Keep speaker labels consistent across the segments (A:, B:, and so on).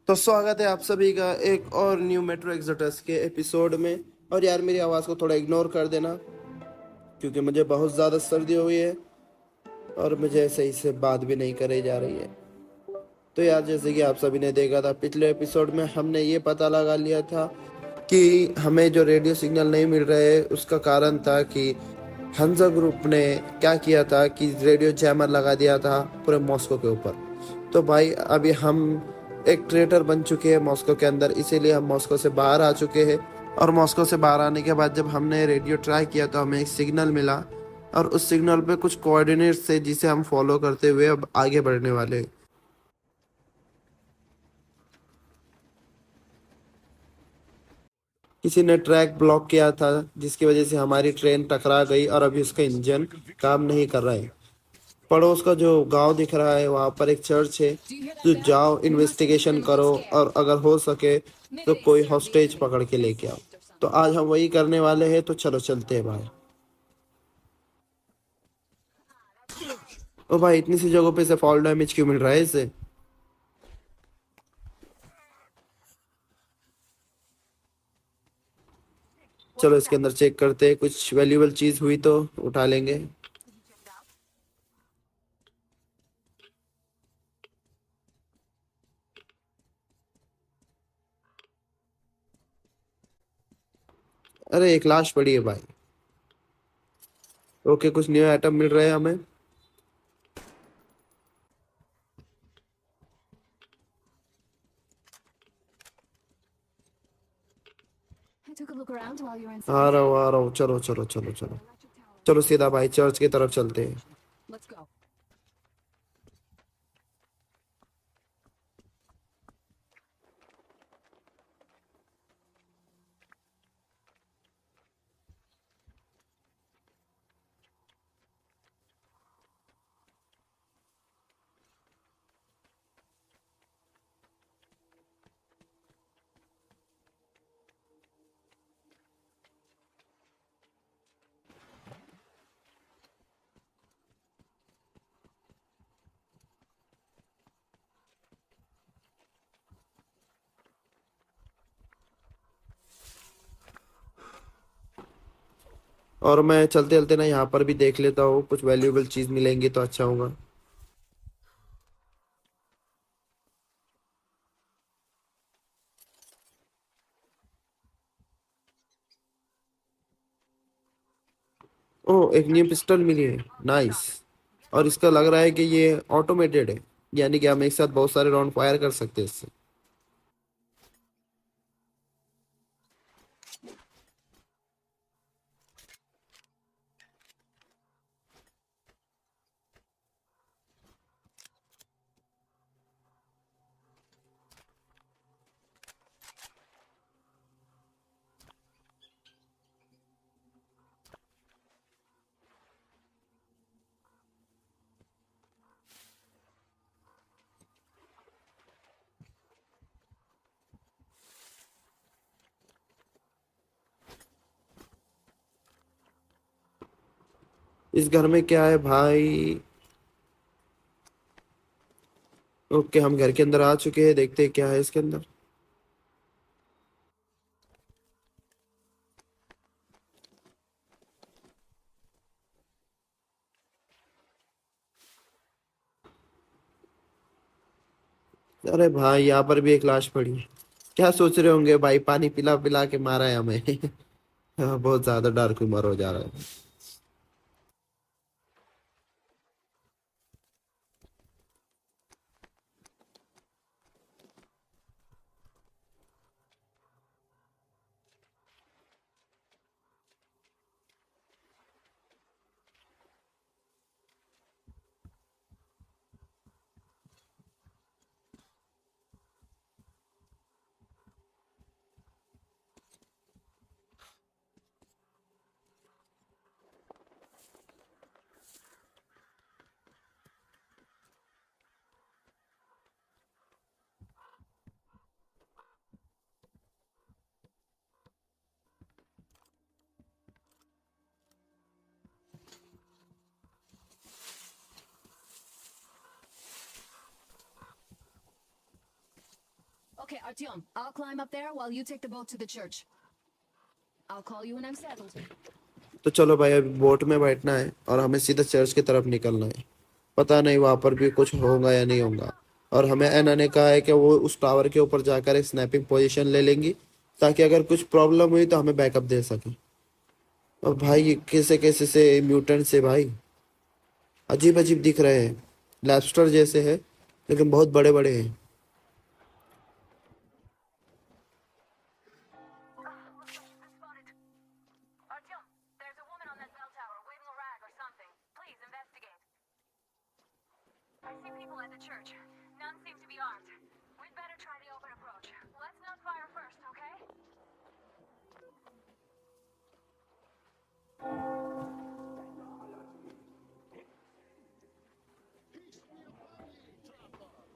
A: तो स्वागत है आप सभी का एक और न्यू मेट्रो एक्सोडस के एपिसोड में। और यार मेरी आवाज़ को थोड़ा इग्नोर कर देना क्योंकि मुझे बहुत ज़्यादा सर्दी हुई है और मुझे सही से बात भी नहीं करी जा रही है। तो यार जैसे कि आप सभी ने देखा था पिछले एपिसोड में हमने ये पता लगा लिया था कि हमें जो रेडियो सिग्नल नहीं मिल रहे उसका कारण था कि हंजा ग्रुप ने क्या किया था कि रेडियो जैमर लगा दिया था पूरे मॉस्को के ऊपर। तो भाई अभी हम एक ट्रेटर बन चुके हैं मॉस्को के अंदर, इसीलिए हम मॉस्को से बाहर आ चुके हैं। और मॉस्को से बाहर आने के बाद जब हमने रेडियो ट्राई किया तो हमें एक सिग्नल मिला और उस सिग्नल पे कुछ कोऑर्डिनेट्स थे जिसे हम फॉलो करते हुए अब आगे बढ़ने वाले हैं। किसी ने ट्रैक ब्लॉक किया था जिसकी वजह से हमारी ट्रेन टकरा गई और अभी उसका इंजन काम नहीं कर रहा है। पड़ोस का जो गांव दिख रहा है वहां पर एक चर्च है। तो जाओ इन्वेस्टिगेशन करो और अगर हो सके तो कोई हॉस्टेज पकड़ के लेके आओ। तो आज हम वही करने वाले हैं, तो चलो चलते हैं भाई। ओ भाई इतनी सी जगहों पे से फॉल डैमेज क्यों मिल रहा है इसे? चलो इसके अंदर चेक करते हैं, कुछ वैल्यूएबल चीज हुई तो उठा लेंगे। अरे एक लाश पड़ी है भाई। ओके कुछ न्यू आइटम मिल रहे हैं हमें। आ रहा हूँ चलो चलो चलो चलो। चलो सीधा भाई चर्च की तरफ चलते हैं। और मैं चलते चलते ना यहाँ पर भी देख लेता हूँ, कुछ वैल्यूएबल चीज मिलेंगी तो अच्छा होगा। ओह एक न्यू पिस्टल मिली है। नाइस। और इसका लग रहा है कि ये ऑटोमेटेड है, यानी कि हम एक साथ बहुत सारे राउंड फायर कर सकते हैं इससे। इस घर में क्या है भाई? ओके हम घर के अंदर आ चुके हैं, देखते हैं क्या है इसके अंदर। अरे भाई यहाँ पर भी एक लाश पड़ी है। क्या सोच रहे होंगे भाई, पानी पिला पिला के मारा है हमें। हाँ, बहुत ज्यादा डार्क उम्र हो जा रहा है।
B: Okay, Artyom, I'll climb up there while you take the boat to the church. I'll call you when I'm settled.
A: तो चलो भाई, अभी बोट में बैठना है और हमें सीधा चर्च की तरफ निकलना है। पता नहीं वहां पर भी कुछ होगा या नहीं होगा। और हमें एना ने कहा है कि वो उस टावर के ऊपर जाकर एक स्नैपिंग पोजीशन ले लेंगी, ताकि अगर कुछ प्रॉब्लम हुई तो हमें बैकअप दे सके। और भाई ये कैसे कैसे से म्यूटेंट से भाई अजीब अजीब दिख रहे हैं, लैबस्टर जैसे है लेकिन बहुत बड़े बड़े हैं।
B: Artyom, there's a woman on that bell tower waving a rag or something. Please investigate. I see people at the church. None seem to be armed. We'd better try the open approach. Let's not fire first, okay?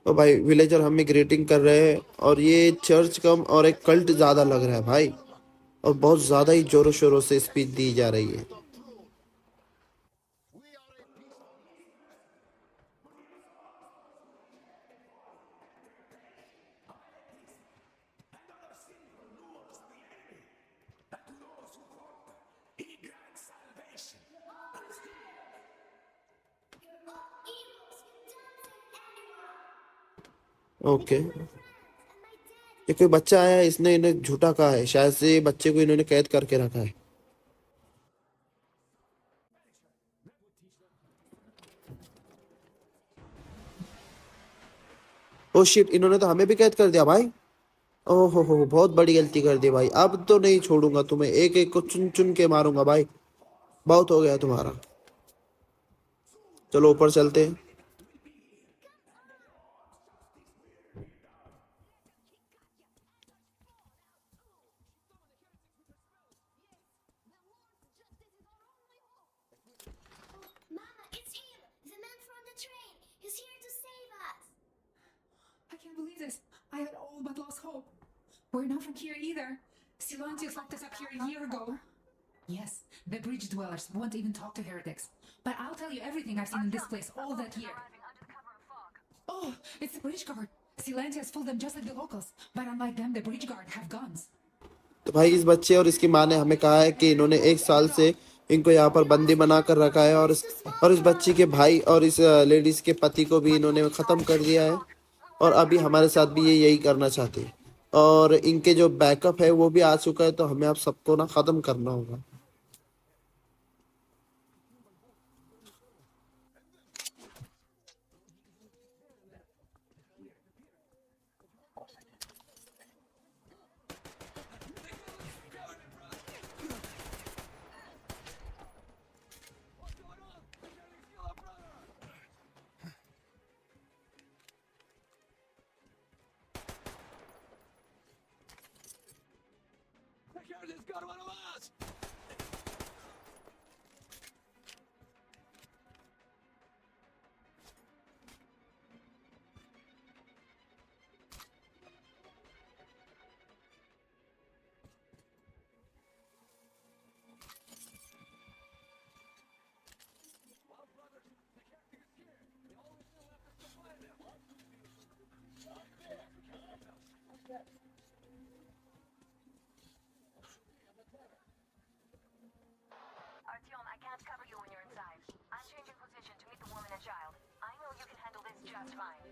A: तो भाई villager हमें greeting कर रहे हैं, और ये church कम और एक कल्ट ज्यादा लग रहा है भाई, और बहुत ज्यादा ही जोरों शोरों से स्पीच दी जा रही है। ओके, ये कोई बच्चा आया है, इसने इन्हें झूठा कहा है। शायद से ये बच्चे को इन्होंने कैद करके रखा है। ओ शिट, इन्होंने तो हमें भी कैद कर दिया भाई। ओहो हो, बहुत बड़ी गलती कर दी भाई। अब तो नहीं छोड़ूंगा तुम्हें, एक एक को चुन चुन के मारूंगा भाई। बहुत हो गया तुम्हारा। चलो ऊपर चलते हैं।
C: Mama, it's him! The man from the train! He's here to save us!
D: I can't believe this. I had all but lost hope. We're not from here either. Silantius locked us up here a year ago. Yes, the bridge dwellers won't even talk to heretics. But I'll tell you everything I've seen in this place all that year.
B: Arriving under the cover of fog.
D: Oh, it's the bridge guard. Silantius fooled them just like the locals. But unlike them, the bridge guard have guns.
A: तो भाई इस बच्चे और इसकी माँ ने हमें कहा है कि इन्होंने एक साल से इनको यहाँ पर बंदी बना कर रखा है, और इस बच्ची के भाई और इस लेडीज के पति को भी इन्होंने खत्म कर दिया है, और अभी हमारे साथ भी ये यही करना चाहते हैं। और इनके जो बैकअप है वो भी आ चुका है, तो हमें अब सबको ना खत्म करना होगा।
B: Artyom, I can't cover you when you're inside. I'm changing position to meet the woman and child. I know you can handle this just fine.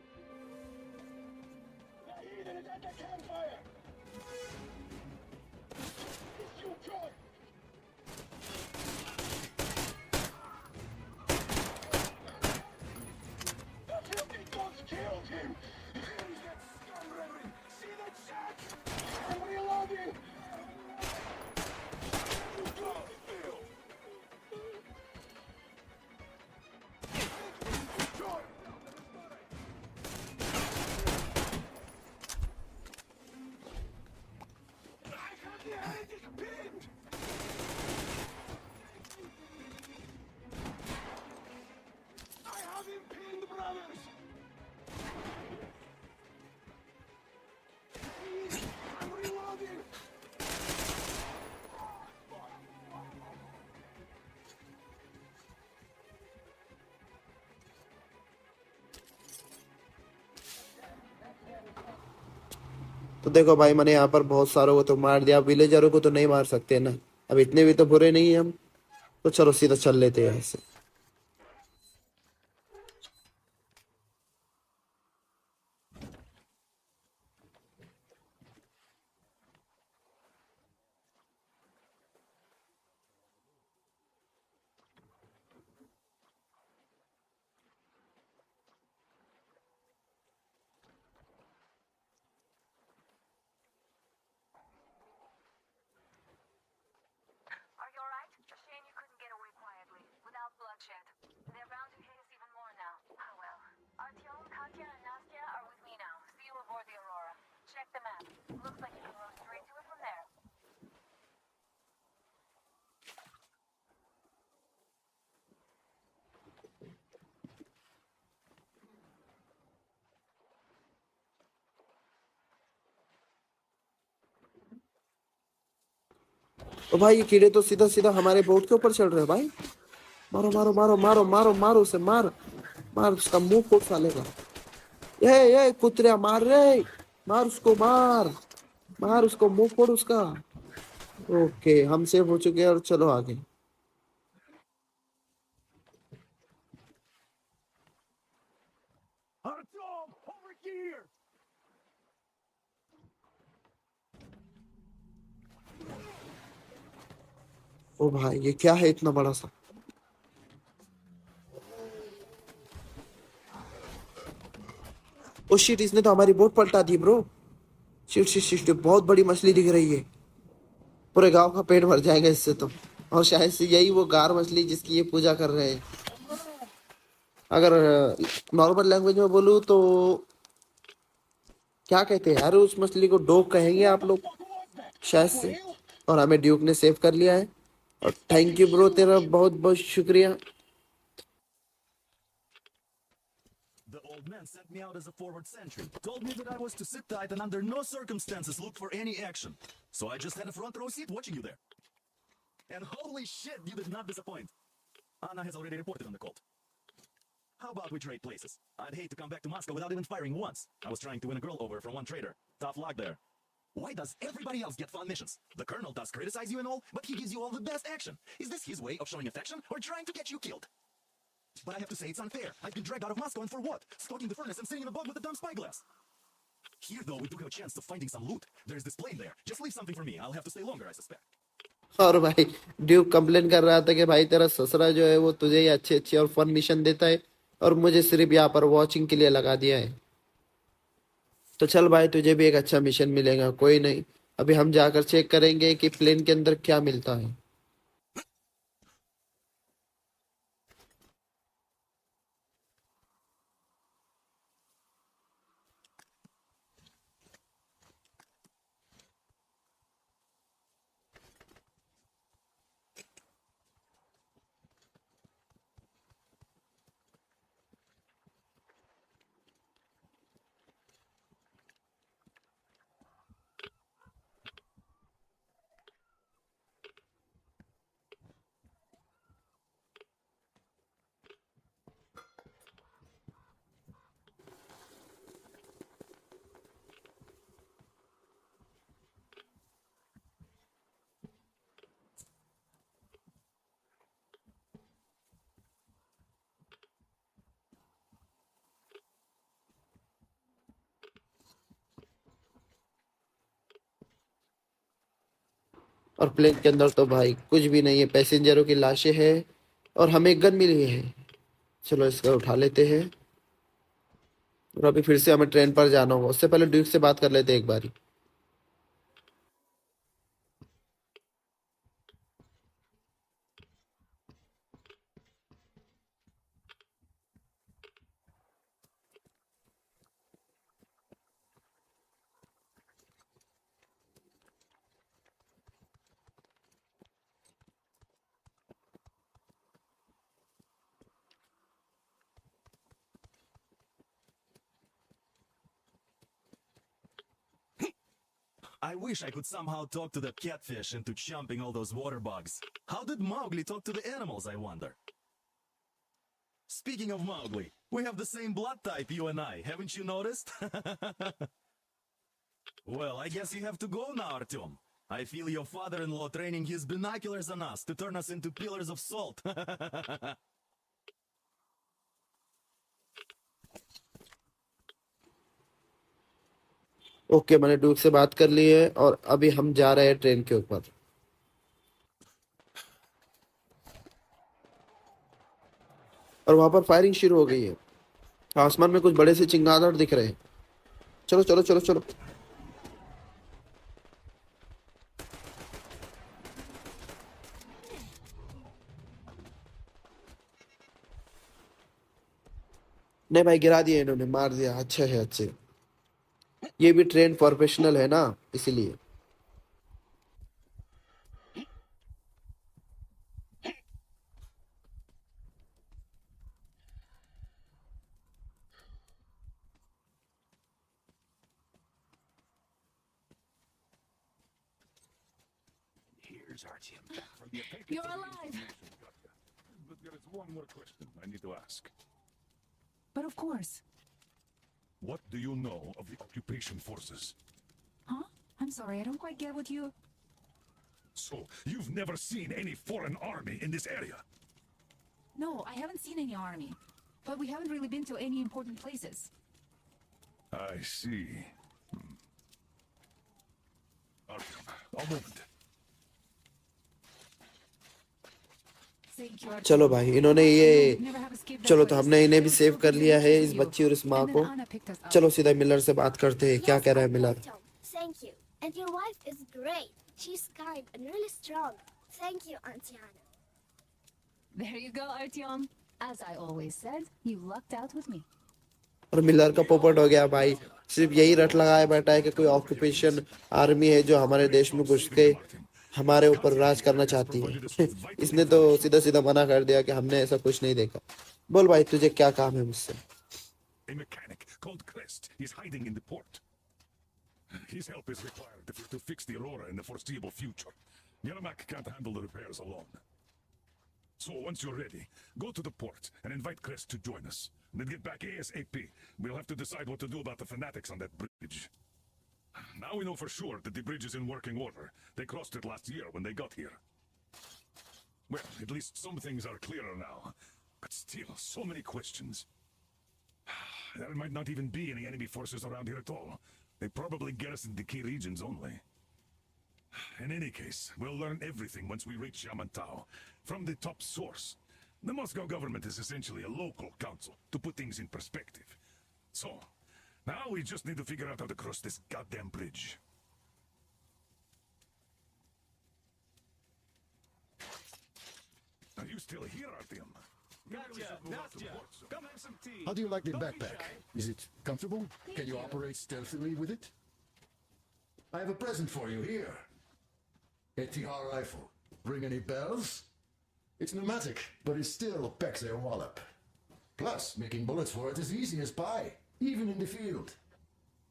A: तो देखो भाई, मैंने यहाँ पर बहुत सारों को तो मार दिया, विलेजरों को तो नहीं मार सकते ना। अब इतने भी तो बुरे नहीं है हम। तो चलो सीधा चल लेते हैं यहाँ से।
B: Are you alright? A shame you couldn't get away quietly, without bloodshed. They're bound to hate us even more now. Oh well. Artyom, Katya, and Nastya are with me now. See you aboard the Aurora. Check the map. Looks like you can row straight to it from there.
A: तो भाई ये कीड़े तो सीधा सीधा हमारे boat के ऊपर चढ़ रहे हैं भाई। मारो मारो मारो मारो मारो मारो उसे, मार मार, उसका मुंह फोड़ साले का। ये कुतरिया मार रे, मार उसको, मार मार उसको, मुंह फोड़ उसका। ओके, हम सेफ हो चुके हैं और चलो आगे।
E: Artyom, over here!
A: ओ भाई ये क्या है इतना बड़ा सा? ओ शिट, इसने तो हमारी बोट पलटा दी ब्रो। शिट शिट शिट, बहुत बड़ी मछली दिख रही है। पूरे गांव का पेट भर जाएगा इससे तो। और शायद से यही वो गार मछली जिसकी ये पूजा कर रहे हैं। अगर नॉर्मल लैंग्वेज में बोलूँ तो क्या कहते हैं यार उस मछली को? डोक कहेंगे आप लोग शायद से। और हमें ड्यूक ने सेव कर लिया है। और थैंक यू ब्रो, तेरा बहुत बहुत शुक्रिया।
E: The old man sent me out as a forward sentry. Told me that I was to sit tight and under no circumstances look for any action. So I just had a front row seat watching you there. And holy shit, you did not disappoint. Anna has already reported on the cult. How about we trade places? I'd hate to come back to Moscow without even firing once. I was trying to win a girl over from one trader. Tough luck there. Why does everybody else get fun missions? The colonel does criticize you and all, but he gives you all the best action. Is this his way of showing affection or trying to get you killed? But I have to say it's unfair. I've been dragged out of Moscow and for what? Stalking the furnace and sitting in a bug with a dumb spyglass. Here though, we do have a chance of finding some loot. There's this plane there. Just leave something for me. I'll have to stay longer, I suspect.
A: और भाई Duke complain कर रहा था कि भाई तेरा ससुरा जो है वो तुझे ही अच्छे अच्छे और फन मिशन देता है और मुझे सिर्फ यहाँ पर वॉचिंग के लिए लगा दिया है। तो चल भाई, तुझे भी एक अच्छा मिशन मिलेगा, कोई नहीं। अभी हम जाकर चेक करेंगे कि प्लेन के अंदर क्या मिलता है। और प्लेन के अंदर तो भाई कुछ भी नहीं है, पैसेंजरों की लाशें हैं और हमें एक गन मिली है। चलो इसको उठा लेते हैं। और अभी फिर से हमें ट्रेन पर जाना होगा, उससे पहले ड्यूक से बात कर लेते हैं एक बारी।
E: I wish I could somehow talk to that catfish into jumping all those water bugs. How did Mowgli talk to the animals, I wonder? Speaking of Mowgli, we have the same blood type, you and I. Haven't you noticed? Well, I guess you have to go now, Artyom. I feel your father-in-law training his binoculars on us to turn us into pillars of salt.
A: Okay, मैंने डूक से बात कर ली है और अभी हम जा रहे हैं ट्रेन के ऊपर। और वहां पर फायरिंग शुरू हो गई है। आसमान में कुछ बड़े से चिंगादड़ दिख रहे हैं। चलो चलो चलो चलो। नहीं भाई, गिरा दिया इन्होंने, मार दिया। अच्छे है, अच्छे। ये भी ट्रेन प्रोफेशनल है ना, इसीलिए।
F: Here's Artyom.
D: You're alive!
F: But there is one more question I need to ask.
D: But of course.
F: What do you know of the occupation forces?
D: Huh? I'm sorry, I don't quite get what you...
F: So, you've never seen any foreign army in this area?
D: No, I haven't seen any army. But we haven't really been to any important places.
F: I see. Artyom, a moment.
D: Thank you, Artyom.
A: चलो भाई, इन्होंने ये
D: Never have escaped that
A: चलो तो
D: place.
A: हमने इन्हें भी
D: It was
A: save
D: so
A: कर लिया है,
D: convenient
A: इस
D: with you.
A: बच्ची और इस माँ
D: And
A: को।
D: then Anna picked us up.
A: चलो सीधा मिलर से बात करते हैं। क्या कह रहा है Miller?
C: Tom. Thank you. And your wife is great. She's kind and really strong. Thank you, Auntie Anna.
G: There you go, Artyom. As I always said, you lucked out with me.
A: और Miller का पोपट हो गया भाई। सिर्फ यही रट लगाया बैठा है कि कोई ऑक्यूपेशन आर्मी है जो हमारे देश में घुस के हमारे ऊपर राज करना चाहती है। इसने तो सीधा सीधा मना कर दिया कि हमने ऐसा कुछ नहीं देखा। बोल भाई, तुझे क्या काम है मुझसे?
F: A mechanic called Crest is hiding in the port. His help is required to fix the Aurora in the foreseeable future. Yermak can't handle the repairs alone. So once you're ready, go to the port and invite Crest to join us. Then get back ASAP. We'll have to decide what to do about the fanatics on that bridge. Now we know for sure that the bridge is in working order. They crossed it last year when they got here. Well, at least some things are clearer now. But still, so many questions. There might not even be any enemy forces around here at all. They probably garrisoned the key regions only. In any case, we'll learn everything once we reach Yamantau. From the top source. The Moscow government is essentially a local council, to put things in perspective. So, now we just need to figure out how to cross this goddamn bridge. Are you still here, Artyom?
E: Come have some tea.
H: How do you like the backpack? Is it comfortable? Can you operate stealthily with it? I have a present for you here. A TR rifle. Ring any bells? It's pneumatic, but it still packs a wallop. Plus, making bullets for it is easy as pie, even in the field.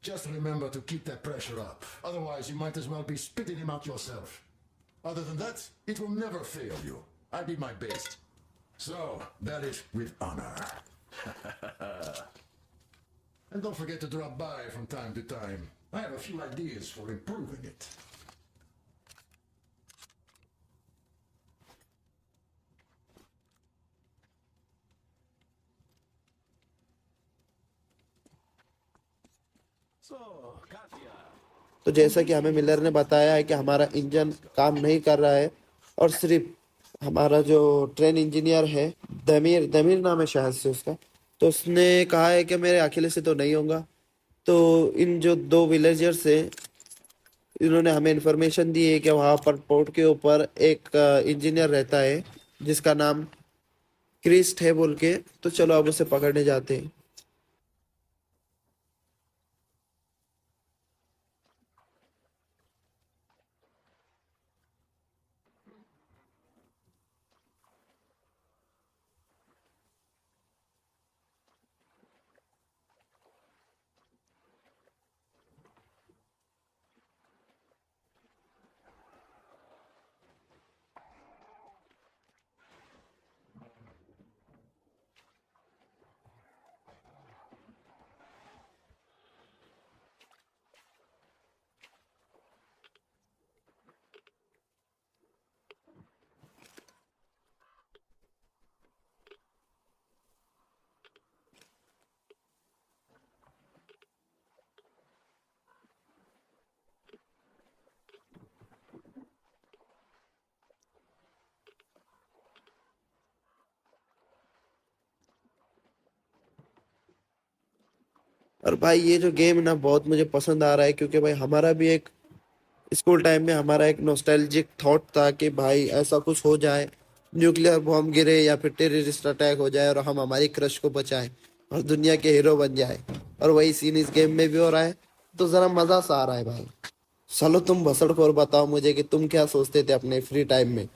H: Just remember to keep that pressure up. Otherwise, you might as well be spitting him out yourself. Other than that, it will never fail you. I did my best. So, that is with honor. And don't forget to drop by from time to time. I have a few ideas for improving it.
E: So, Katya.
A: तो जैसा कि हमें Miller ने बताया है कि हमारा engine काम नहीं कर रहा है और सिर्फ हमारा जो ट्रेन इंजीनियर है, दमीर दमीर नाम है शायद से उसका, तो उसने कहा है कि मेरे अकेले से तो नहीं होगा। तो इन जो दो विलेजर्स हैं, इन्होंने हमें इन्फॉर्मेशन दी है कि वहाँ पर पोर्ट के ऊपर एक इंजीनियर रहता है जिसका नाम क्रिस्ट है बोल के। तो चलो अब उसे पकड़ने जाते हैं। और भाई ये जो गेम ना बहुत मुझे पसंद आ रहा है, क्योंकि भाई हमारा भी एक स्कूल टाइम में हमारा एक नॉस्टैल्जिक थॉट था कि भाई ऐसा कुछ हो जाए, न्यूक्लियर बॉम्ब गिरे या फिर टेररिस्ट अटैक हो जाए और हम हमारी क्रश को बचाएं और दुनिया के हीरो बन जाए। और वही सीन इस गेम में भी हो रहा है, तो जरा मजा सा आ रहा है भाई। चलो तुम भसड़खोर बताओ मुझे कि तुम क्या सोचते थे अपने फ्री टाइम में।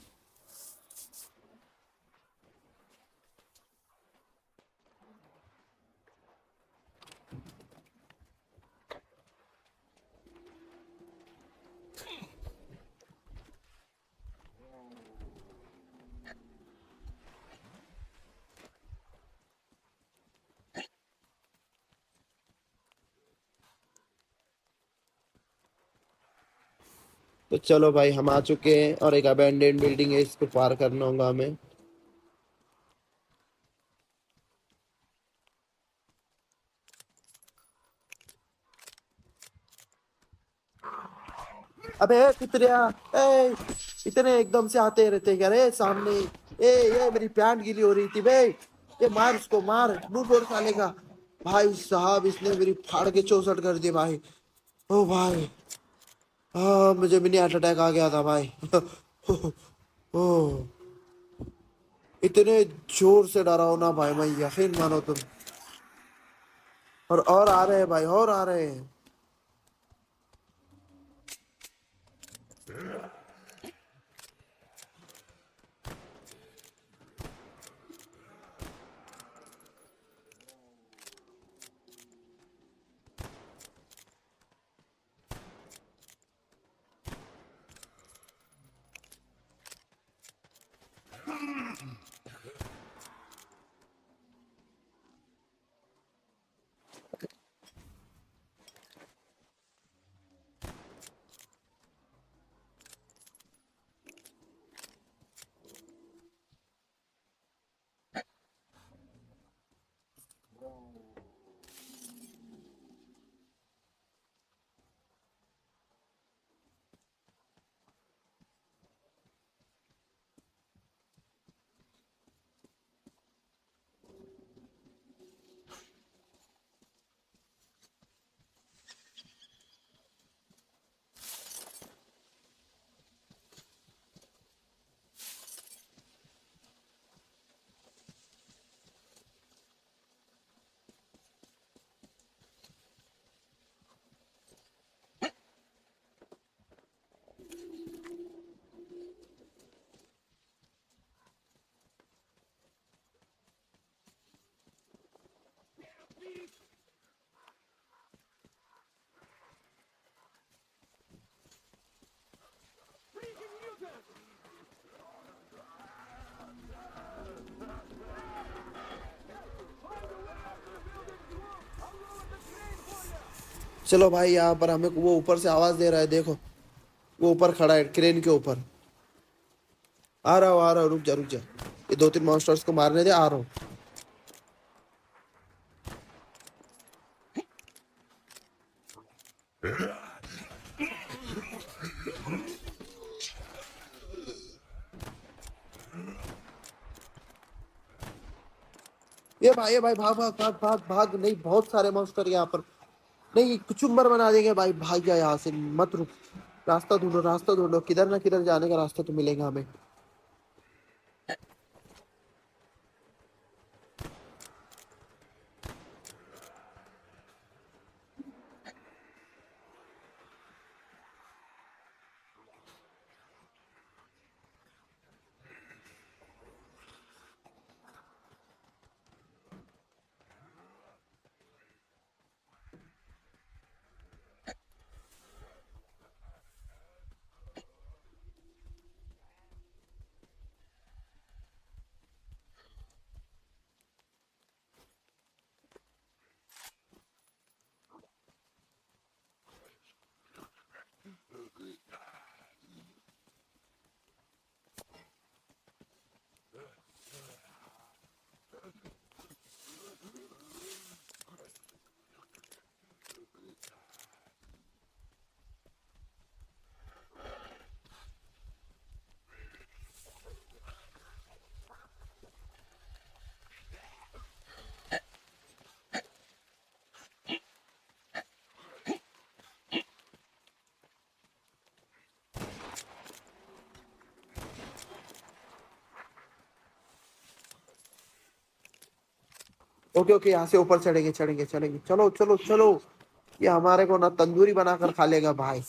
A: तो चलो भाई हम आ चुके हैं और एक अबैंडन बिल्डिंग है, इसको पार करना होगा हमें। अबे कितने ए, इतने एकदम से आते रहते क्या रे सामने। ये मेरी पैंट गीली हो रही थी बे। ये मार उसको, मार मुंह फोड़ साले का। भाई साहब इसने मेरी फाड़ के चौसठ कर दी भाई। ओ भाई, हाँ मुझे मिनी हार्ट अटैक आ गया था भाई। ओ, इतने जोर से डरा हो ना भाई, मैं यकीन मानो तुम। और आ रहे हैं भाई, और आ रहे हैं। चलो भाई, यहाँ पर हमें वो ऊपर से आवाज दे रहा है, देखो वो ऊपर खड़ा है क्रेन के ऊपर। आ रहा हूँ आ रहा हूँ, रुक जा रुक जा। ये दो तीन मॉन्स्टर्स को मारने दे, आ रहा हूँ। ये भाई भाग भाग भाग भाग भाग। नहीं बहुत सारे मॉन्स्टर यहाँ पर, नहीं कुचुम्बर बना देंगे भाई। भाग जा यहाँ से, मत रुक। रास्ता ढूंढो रास्ता ढूंढो, किधर ना किधर जाने का रास्ता तो मिलेगा हमें। ओके ओके, यहाँ से ऊपर चढ़ेंगे चढ़ेंगे चढ़ेंगे, चलो चलो चलो। ये हमारे को ना तंदूरी बनाकर खा लेगा भाई।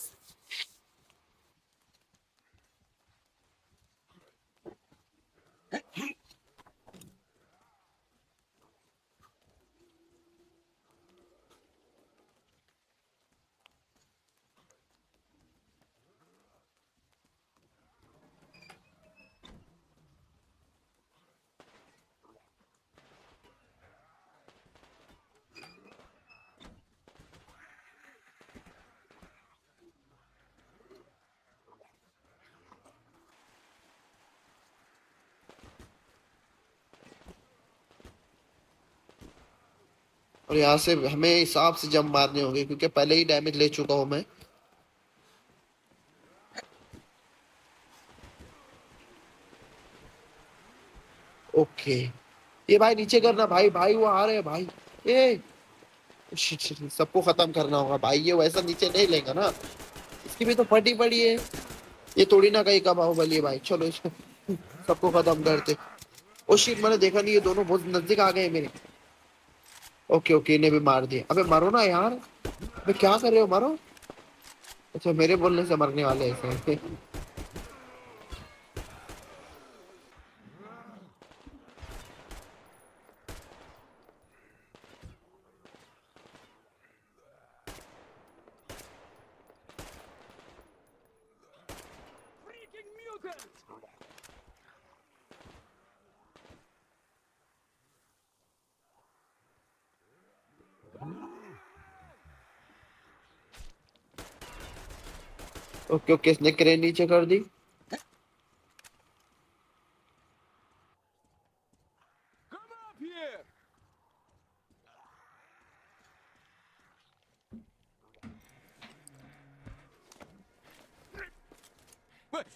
A: और यहाँ से हमें हिसाब से जंप मारने होंगे क्योंकि पहले ही डैमेज ले चुका हूँ मैं। ओके, ये भाई नीचे करना भाई, भाई वो आ रहे हैं भाई। ए शिट शिट, सबको खत्म करना होगा भाई, ये वैसा नीचे नहीं लेगा ना, इसकी भी तो फटी पड़ी है। ये थोड़ी ना कहीं का बाहुबली है भाई, चलो इसको सबको खत्म करते। ओ शिट, मैंने देखा नहीं, ये दोनों बहुत नजदीक आ गए मेरे। ओके ओके, इन्हें भी मार दिया। अबे मरो ना यार, अबे क्या कर रहे हो, मरो। अच्छा, मेरे बोलने से मरने वाले ऐसे। ओके ओके, इसने क्रेन नीचे कर दी।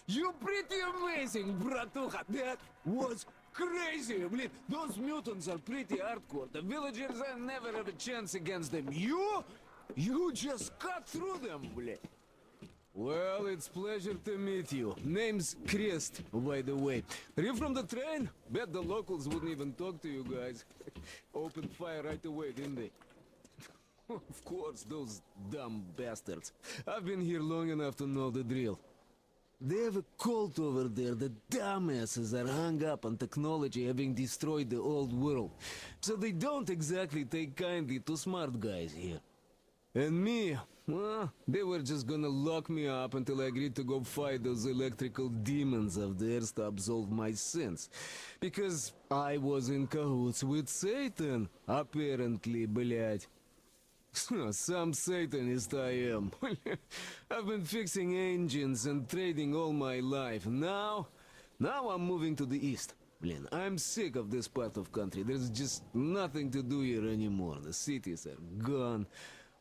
I: You pretty amazing, bratuха. That was crazy. Блин, those mutants are pretty hardcore. The villagers never have a chance against them. You just cut through them, блин. Well, it's pleasure to meet you. Name's Crest, by the way. Are you from the train? Bet the locals wouldn't even talk to you guys. Opened fire right away, didn't they? Of course, those dumb bastards. I've been here long enough to know the drill. They have a cult over there. The dumbasses are hung up on technology having destroyed the old world. So they don't exactly take kindly to smart guys here. And me, well, they were just gonna lock me up until I agreed to go fight those electrical demons of theirs to absolve my sins. Because I was in cahoots with Satan, apparently, блядь. Some Satanist I am. I've been fixing engines and trading all my life. Now I'm moving to the east. Blin, I'm sick of this part of country. There's just nothing to do here anymore. The cities are gone.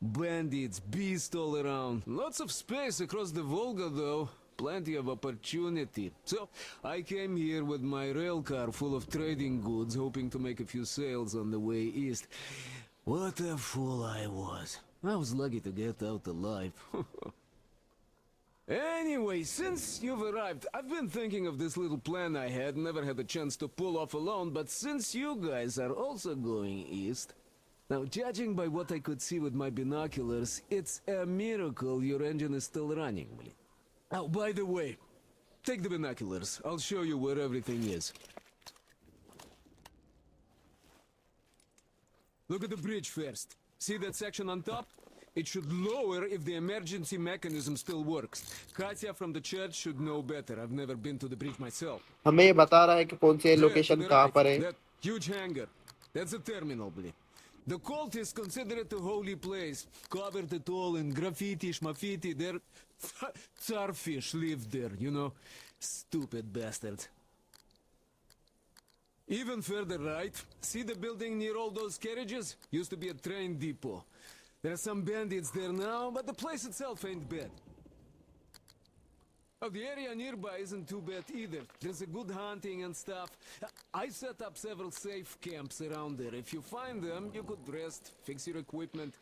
I: Bandits, beasts all around. Lots of space across the Volga, though. Plenty of opportunity. So, I came here with my rail car full of trading goods, hoping to make a few sales on the way east. What a fool I was. I was lucky to get out alive. Anyway, since you've arrived, I've been thinking of this little plan I had, never had a chance to pull off alone, but since you guys are also going east... Now, judging by what I could see with my binoculars, it's a miracle your engine is still running. Oh, by the way, take the binoculars. I'll show you where everything is. Look at the bridge first. See that section on top? It should lower if the emergency mechanism still works. Katya from the church should know better. I've never been to the bridge myself.
A: हमें ये बता रहा है कि कौन सी location कहाँ पर है।
I: That huge hangar. That's a terminal, blin. The cultists consider it a holy place. Covered it all in graffiti, schmaffiti. Their starfish lived there, you know. Stupid bastards. Even further right, see the building near all those carriages? Used to be a train depot. There are some bandits there now, but the place itself ain't bad. Oh, the area nearby isn't too bad either. There's a good hunting and stuff. I set up several safe camps around there. If you find them, you could rest, fix your equipment.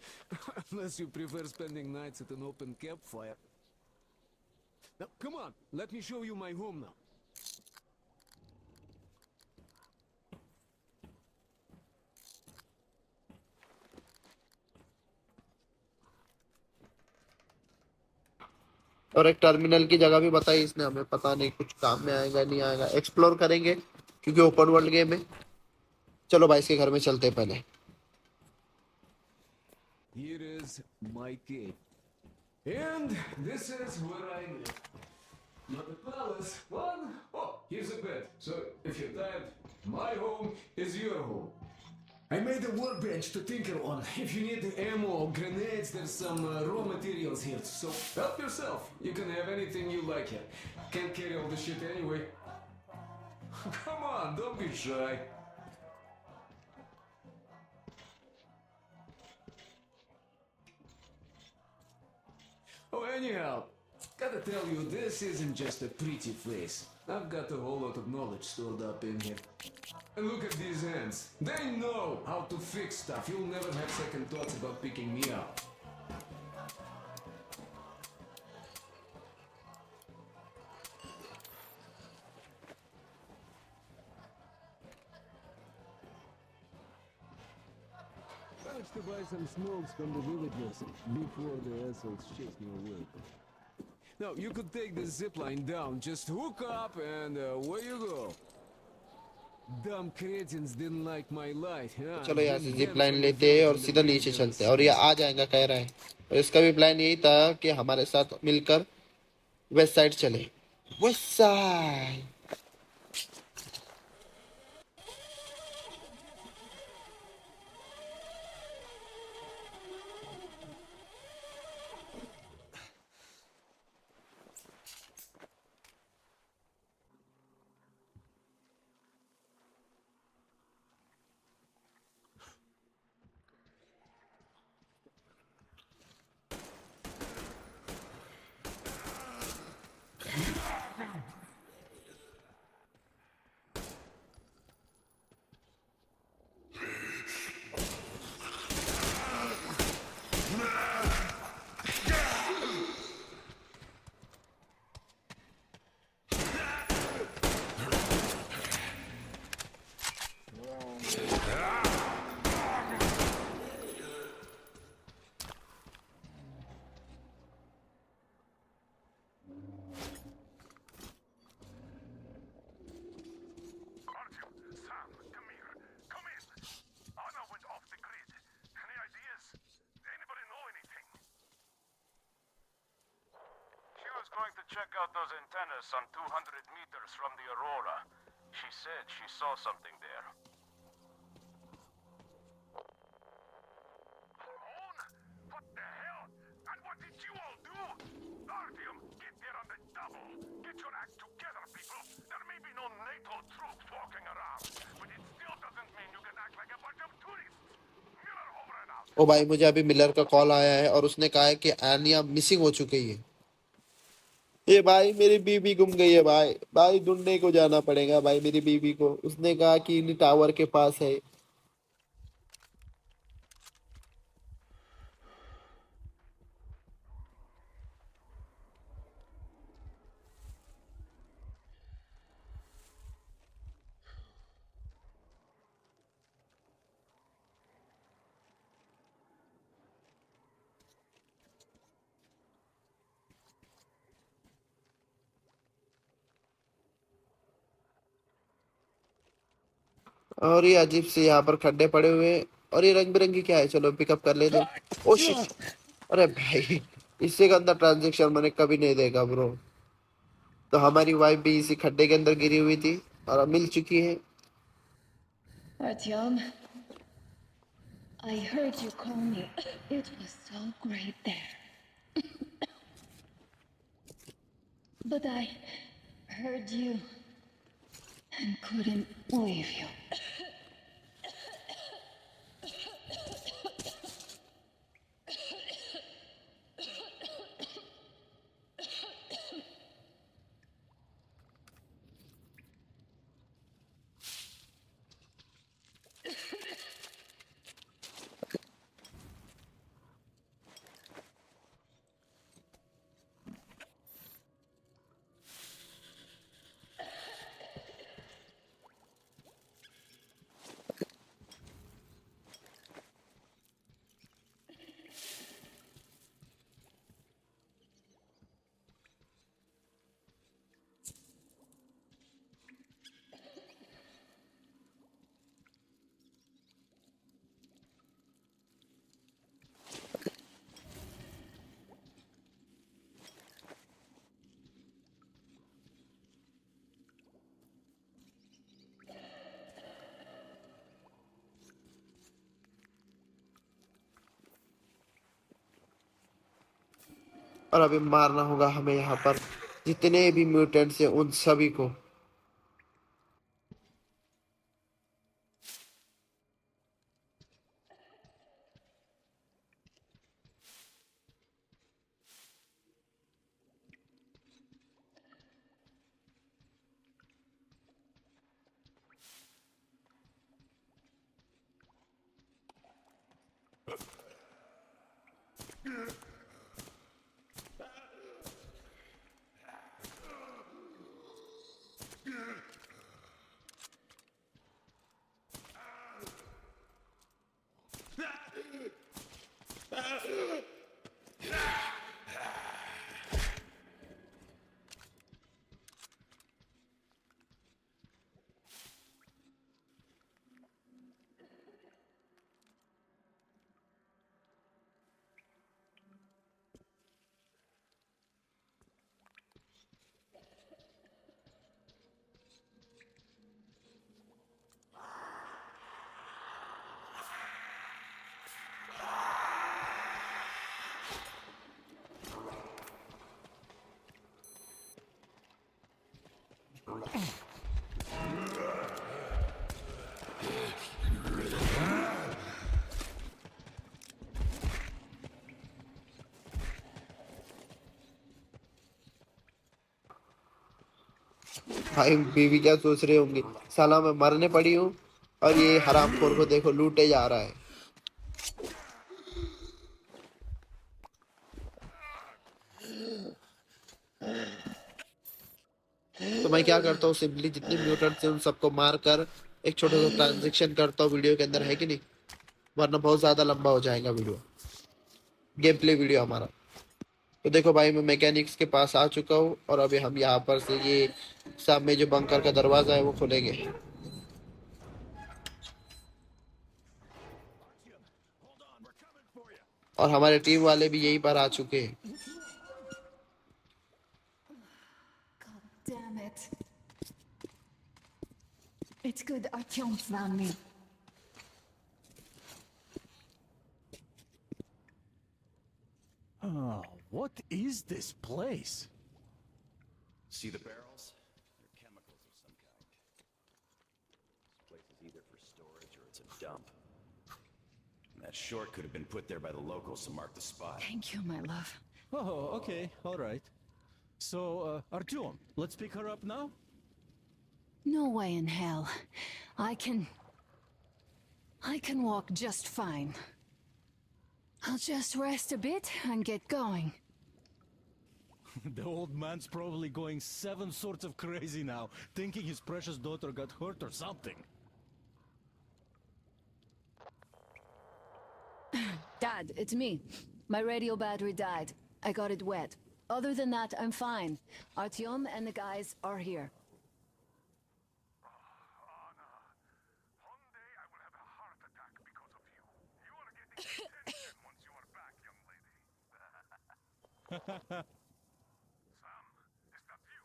I: Unless you prefer spending nights at an open campfire. Now, come on, let me show you my home now.
A: और एक terminal की जगह भी बताई इसने हमें, पता नहीं कुछ काम में आएगा नहीं आएगा, एक्सप्लोर करेंगे क्योंकि ओपन वर्ल्ड गेम है। चलो भाई इसके घर में चलते हैं पहले।
I: Here is my cave. And this is where I live. Not a palace, one. Oh, here's a bed. So if you're tired, my home is your home. I made a workbench to tinker on. If you need ammo or grenades, there's some raw materials here. So help yourself. You can have anything you like here. Can't carry all the shit anyway. Come on, don't be shy. Oh, anyhow, gotta tell you, this isn't just a pretty place. I've got a whole lot of knowledge stored up in here. And look at these hands. They know how to fix stuff. You'll never have second thoughts about picking me up. Managed to buy some smokes from the villagers before the assholes chased me away. Now, you could take the zip line down, just hook up and away you go. Dumb cretins didn't like my light, huh?
A: चलो यहाँ से
I: Didn't
A: zip
I: have
A: line
I: some
A: लेते हैं
I: effect
A: और
I: on the
A: सीधा
I: bridge
A: नीचे
I: on
A: चलते
I: the
A: हैं, और ये
I: seas.
A: आ जाएगा कह रहा है। और इसका भी प्लान यही था कि हमारे साथ मिलकर वेस्ट साइड चले। West side.
F: Artyom, Sam, come here. Come in. Anna went off the grid. Any ideas? Anybody know anything?
J: She was going to check out those antennas some 200 meters from the Aurora. She said she saw something there.
F: Alone? What the hell? And what did you all do? Artyom, get there on the double. Get your act together, people. There may be no NATO troops walking around, but it still doesn't mean you can act like a bunch of tourists. Miller over and out.
A: ओ भाई मुझे अभी Miller का call आया है और उसने कहा है कि आनिया मिसिंग हो चुकी है। ये भाई मेरी बीबी गुम गई है भाई, भाई ढूंढने को जाना पड़ेगा भाई मेरी बीबी को। उसने कहा कि इन टावर के पास है। और ये अजीब से यहाँ पर खड्डे पड़े हुए हैं और ये रंग बिरंगी क्या है, चलो पिकअप कर लेते हैं। ओ शिट, अरे भाई इससे गंदा ट्रांजेक्शन मैंने कभी नहीं देखा ब्रो। तो हमारी वाइफ भी इसी खड्डे के अंदर गिरी हुई थी और अब मिल चुकी है।
K: Artyom, I heard you call me. It was so great there. But I heard you and couldn't leave you.
A: और अभी मारना होगा हमें यहाँ पर जितने भी म्यूटेंट्स हैं उन सभी को। भाई बीवी क्या सोच रही होंगी, साला मैं मरने पड़ी हूँ और ये हरामखोर को देखो लूटे जा रहा है। तो मैं क्या करता हूँ, सिंपली जितने म्यूटेंट्स हैं उन सबको मार कर एक छोटा सा ट्रांजेक्शन करता हूँ वीडियो के अंदर, है कि नहीं, वरना बहुत ज्यादा लंबा हो जाएगा वीडियो, गेम प्ले वीडियो हमारा। तो देखो भाई मैं मैकेनिक्स के पास आ चुका हूँ और अभी हम यहाँ पर से ये सामने जो बंकर का दरवाजा है वो खोलेंगे। और हमारे टीम वाले भी यहीं पर आ चुके हैं।
G: God damn it. It's good Artyom found me.
E: Oh, what is this place?
L: See the barrels? They're chemicals of some kind. This place is either for storage or it's a dump. And that short could have been put there by the locals to mark the spot.
G: Thank you, my love.
E: Oh, okay, all right. So, Artyom, let's pick her up now?
G: No way in hell. I can walk just fine. I'll just rest a bit and get going.
E: The old man's probably going 7 sorts of crazy now, thinking his precious daughter got hurt or something.
G: Dad, it's me. My radio battery died. I got it wet. Other than that, I'm fine. Artyom and the guys are here.
F: One day I will have a heart attack because of you. You are getting attention once you are back, young lady. Sam, is that you?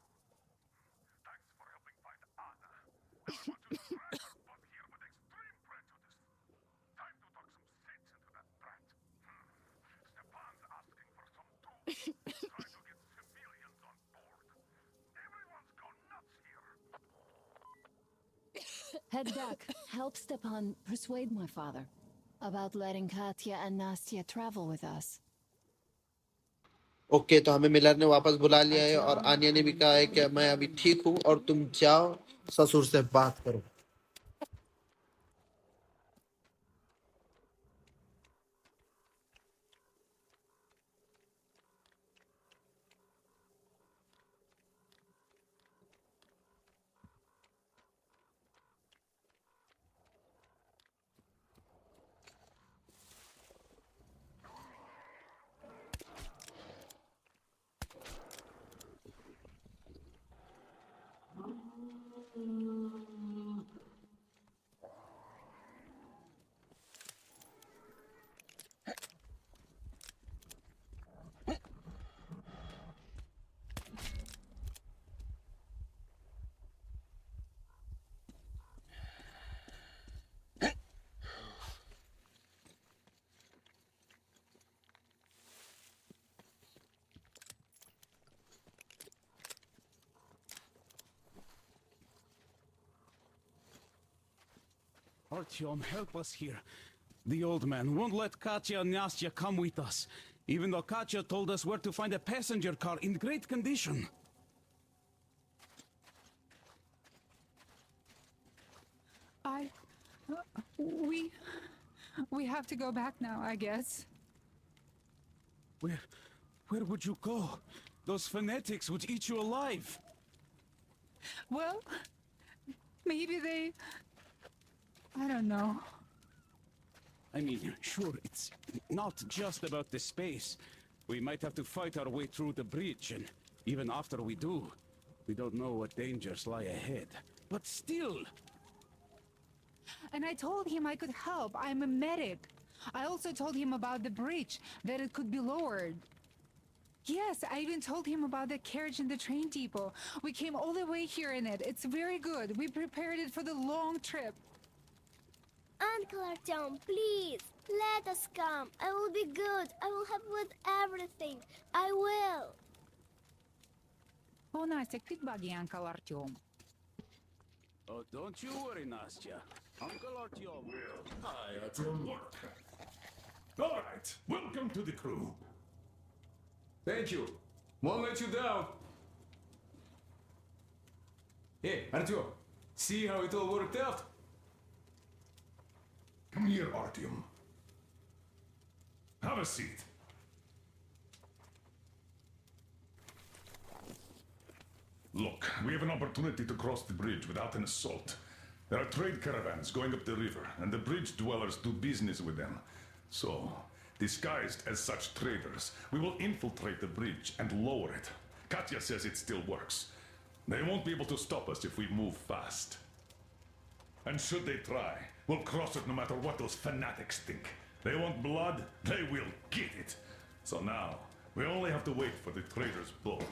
F: Thanks for helping find Anna. I don't want to distract your butt here, but extreme prejudice. Time to talk some sense into that brat. Stepan's asking for some tools. Trying to get civilians on board. Everyone's gone nuts here.
G: Head back. Help Stepan persuade my father about letting Katya and Nastya travel with us.
A: Okay तो हमें Miller ने वापस बुला लिया है और आन्या ने भी कहा है कि मैं अभी ठीक हूँ और तुम जाओ ससुर से बात करो।
I: Artyom, help us here. The old man won't let Katya and Nastya come with us, even though Katya told us where to find a passenger car in great condition.
D: We have to go back now, I guess.
I: Where would you go? Those fanatics would eat you alive.
D: Well, maybe they... I don't know.
I: I mean, sure, it's not just about the space. We might have to fight our way through the bridge, and even after we do, we don't know what dangers lie ahead. But still...
D: And I told him I could help. I'm a medic. I also told him about the bridge, that it could be lowered. Yes, I even told him about the carriage in the train depot. We came all the way here in it. It's very good. We prepared it for the long trip.
C: Uncle Artyom, please, let us come. I will be good. I will help with everything. I will.
D: Oh, Nastya, good buggy, Uncle Artyom.
I: Oh, don't you worry, Nastya. Uncle Artyom.
H: Hi, Artyom.
F: All right, welcome to the crew.
I: Thank you. Won't let you down. Hey, Artyom, see how it all worked out?
F: Come here, Artyom. Have a seat. Look, we have an opportunity to cross the bridge without an assault. There are trade caravans going up the river, and the bridge dwellers do business with them. So, disguised as such traders, we will infiltrate the bridge and lower it. Katya says it still works. They won't be able to stop us if we move fast. And should they try, we'll cross it no matter what those fanatics think. They want blood, they will get it. So now, we only have to wait for the trader's boat.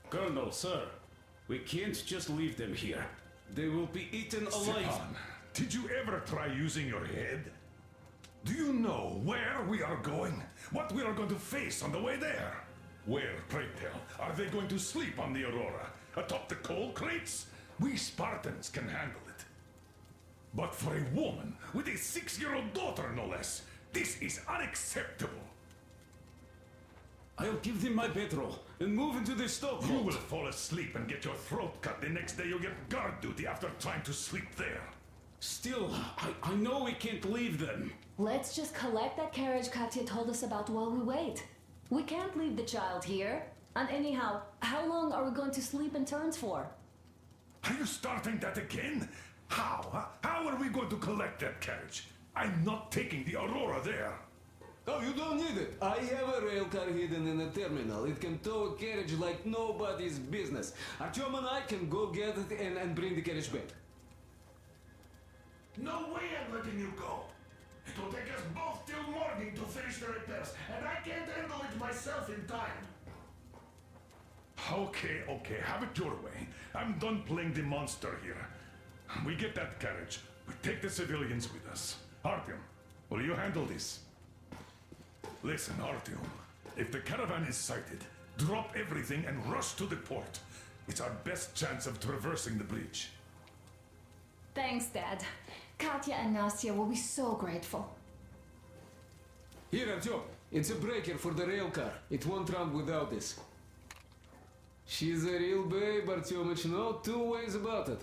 I: Colonel, sir, we can't just leave them here. They will be eaten alive.
F: Stepan, did you ever try using your head? Do you know where we are going? What we are going to face on the way there? Where, pray tell, are they going to sleep on the Aurora? Atop the coal crates? We Spartans can handle it. But for a woman with a 6-year-old daughter, no less, this is unacceptable.
I: I'll give them my bedroll and move into the stokehold.
F: You will fall asleep and get your throat cut the next day you'll get guard duty after trying to sleep there.
I: Still, I know we can't leave them.
G: Let's just collect that carriage Katya told us about while we wait. We can't leave the child here. And anyhow, how long are we going to sleep in turns for?
F: Are you starting that again? How? Huh? How are we going to collect that carriage? I'm not taking the Aurora there.
I: Oh, you don't need it. I have a rail car hidden in the terminal. It can tow a carriage like nobody's business. Artyom and I can go get it and bring the carriage back.
F: No way I'm letting you go. It will take us both till morning to finish the repairs, and I can't handle it myself in time. Okay, have it your way. I'm done playing the monster here. We get that carriage. We take the civilians with us. Artyom, will you handle this? Listen, Artyom. If the caravan is sighted, drop everything and rush to the port. It's our best chance of traversing the bridge.
G: Thanks, Dad. Katya and Nastya will be so grateful.
I: Here, Artyom. It's a breaker for the rail car. It won't run without this. She's a real babe, Artyomich. No two ways about it.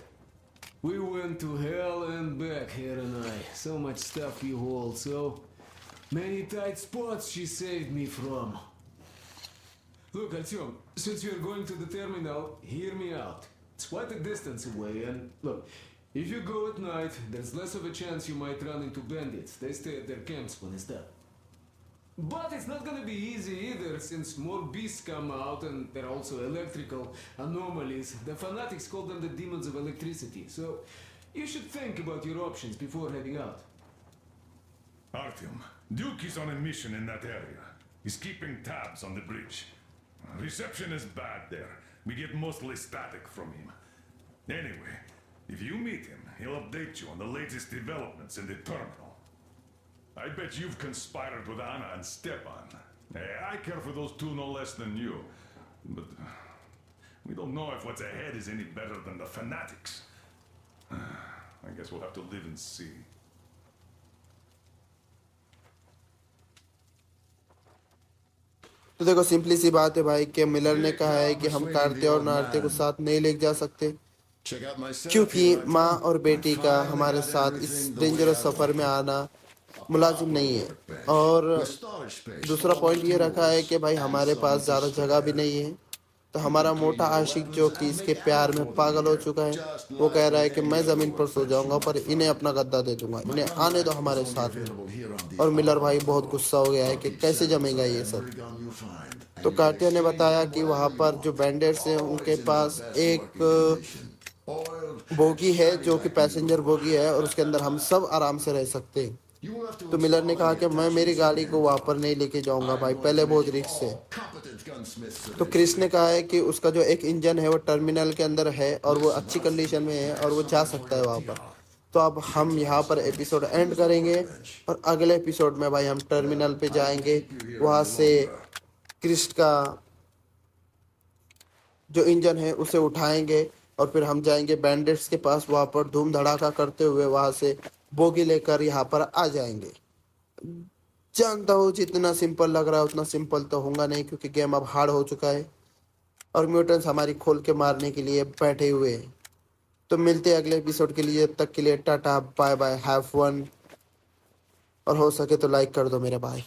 I: We went to hell and back, her and I. So much stuff you hold, so many tight spots she saved me from. Look, Artyom, since you're going to the terminal, hear me out. It's quite a distance away, and look, if you go at night, there's less of a chance you might run into bandits. They stay at their camps when it's dark. But it's not gonna be easy either, since more beasts come out and there are also electrical anomalies. The fanatics call them the demons of electricity, so you should think about your options before heading out.
F: Artyom, Duke is on a mission in that area. He's keeping tabs on the bridge. Reception is bad there. We get mostly static from him. Anyway, if you meet him, he'll update you on the latest developments in the terminal. I bet you've conspired with Anna and Stepan. I care for those two no less than you. But we don't know if what's ahead is any better than the fanatics. I guess we'll have to live and see.
A: तो देखो simply सी बात है भाई कि Miller ने कहा है कि हम कार्ते और नार्ते को साथ नहीं ले जा सकते
H: Check out my setup
A: क्योंकि
H: here, I
A: माँ
H: think.
A: और बेटी का
H: I'm
A: हमारे
H: finding
A: साथ
H: out
A: इस
H: everything the
A: dangerous
H: way I
A: सफर में
H: want.
A: आना मुलाजिम नहीं है। और
H: With storage space,
A: दूसरा
H: all
A: पॉइंट ये रखा है
H: tools,
A: कि भाई
H: and
A: हमारे
H: some
A: पास
H: to
A: ज़्यादा जगह भी
H: spare.
A: नहीं है। तो हमारा मोटा आशिक जो कि इसके प्यार में पागल हो चुका है, वो कह रहा है कि मैं ज़मीन पर सो जाऊंगा पर इन्हें अपना गद्दा दे दूंगा, इन्हें आने दो हमारे साथ में। और मिलर भाई बहुत गुस्सा हो गया है कि कैसे जमेगा ये सब। तो कार्तिया ने बताया कि वहाँ पर जो बैंडेड्स हैं उनके पास एक बोगी है जो कि पैसेंजर बोगी है और उसके अंदर हम सब आराम से रह सकते हैं। तो मिलर ने कहा कि मैं मेरी गाड़ी को वहाँ पर नहीं लेके जाऊंगा भाई, पहले बहुत रिस्क है। तो क्रिस ने कहा है कि उसका जो एक इंजन है वो टर्मिनल के अंदर है और वो अच्छी कंडीशन में है और वो जा सकता है वहाँ पर। तो अब हम यहाँ पर एपिसोड एंड करेंगे और अगले एपिसोड में भाई हम टर्मिनल पे जाएंगे, वहाँ से क्रिस का जो इंजन है उसे उठाएंगे और फिर हम जाएंगे बैंडेट्स के पास, वहाँ पर धूम धड़ाका करते हुए वहाँ से बोगी लेकर यहाँ पर आ जाएंगे। जानता हूँ जितना सिंपल लग रहा है उतना सिंपल तो होगा नहीं क्योंकि गेम अब हार्ड हो चुका है और म्यूटेंट्स हमारी खोल के मारने के लिए बैठे हुए हैं। तो मिलते हैं अगले एपिसोड के लिए, तब तक के लिए tata bye bye, have fun और हो सके तो लाइक कर दो मेरे भाई।